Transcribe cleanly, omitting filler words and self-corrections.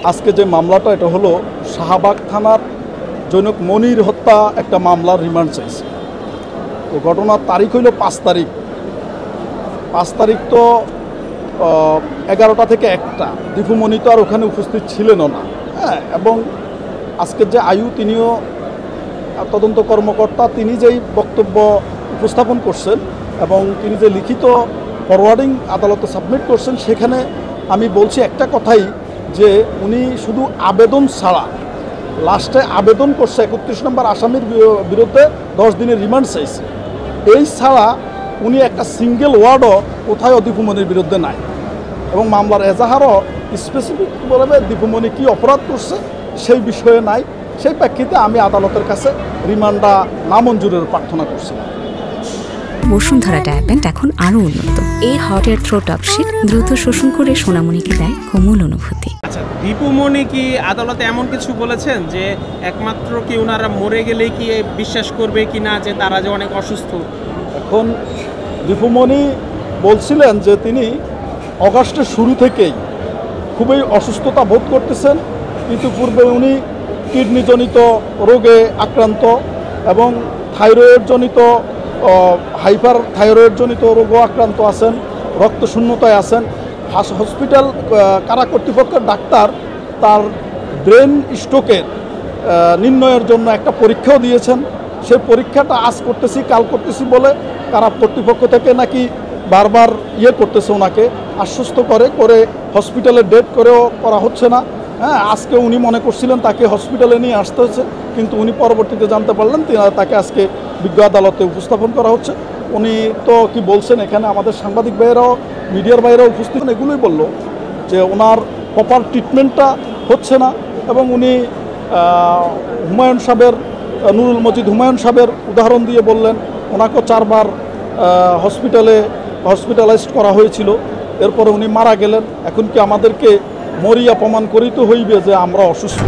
আজকে যে মামলাটা এটা হলো শাহবাগ থানার জনক মনির হত্যা একটা মামলার রিমান্ড চাইছে। তো ঘটনার তারিখ হইল 5 তারিখ। 5 তারিখ তো 11টা থেকে 1টা। দীপু মনি তো আর ওখানে উপস্থিত ছিলেনও না। হ্যাঁ, এবং আজকের যে আয়ু তিনিও তদন্ত কর্মকর্তা, তিনি যেই বক্তব্য উপস্থাপন করছেন এবং তিনি যে লিখিত ফরওয়ার্ডিং আদালতে সাবমিট করছেন, সেখানে আমি বলছি একটা কথাই যে উনি শুধু আবেদন ছাড়া লাস্টে আবেদন করছে 31 নম্বর আসামির বিরুদ্ধে 10 দিনের রিমান্ড চাইছে। এই ছাড়া উনি একটা সিঙ্গেল ওয়ার্ডও কোথাও দীপুমণির বিরুদ্ধে নাই এবং মামলার এজাহারও স্পেসিফিকভাবে দীপুমণি কী অপরাধ করছে সেই বিষয়ে নাই। সেই প্রেক্ষিতে আমি আদালতের কাছে রিমান্ডটা নামঞ্জুরের প্রার্থনা করছিলাম। বসুন্ধরা ডায়াপেন্ট এখন আরো উন্নত। এই hot air through top sheet দ্রুত শোষণ করে সোনামণিকে দেয় কোমল অনুভূতি। আচ্ছা, দীপুমণি কি আদালতে এমন কিছু বলেছেন যে একমাত্র কি ওনারা মরে গেলে কি বিশ্বাস করবে কি না যে তারা যে অনেক অসুস্থ? এখন দীপুমণি বলছিলেন যে তিনি অগাস্টের শুরু থেকেই খুবই অসুস্থতা বোধ করতেছেন, কিন্তু পূর্বে উনি কিডনিজনিত রোগে আক্রান্ত এবং থাইরয়েডজনিত হাইপার থাইরয়েডজনিত রোগও আক্রান্ত আছেন, রক্তশূন্যতায় আছেন। হসপিটাল কারা কর্তৃপক্ষের ডাক্তার তার ব্রেন স্ট্রোকের নির্ণয়ের জন্য একটা পরীক্ষাও দিয়েছেন। সেই পরীক্ষাটা আজ করতেছি কাল করতেছি বলে কারা কর্তৃপক্ষ থেকে নাকি বারবার করতেছে, ওনাকে আশ্বস্ত করে হসপিটালে ডেট করেও করা হচ্ছে না। হ্যাঁ, আজকে উনি মনে করছিলেন তাকে হসপিটালে নিয়ে আসতে হচ্ছে, কিন্তু উনি পরবর্তীতে জানতে পারলেন তাকে আজকে বিজ্ঞ আদালতে উপস্থাপন করা হচ্ছে। উনি তো কি বলছেন, এখানে আমাদের সাংবাদিক ভাইয়েরাও মিডিয়ার বাইরেও উপস্থিত এগুলোই বলল যে ওনার প্রপার ট্রিটমেন্টটা হচ্ছে না এবং উনি হুমায়ুন সাহেবের নুরুল মজিদ হুমায়ুন সাহেবের উদাহরণ দিয়ে বললেন ওনাকেও 4 বার হসপিটালাইজড করা হয়েছিল, এরপরে উনি মারা গেলেন। এখন কি আমাদেরকে মরিয়া প্রমাণ করিতে হইবে যে আমরা অসুস্থ?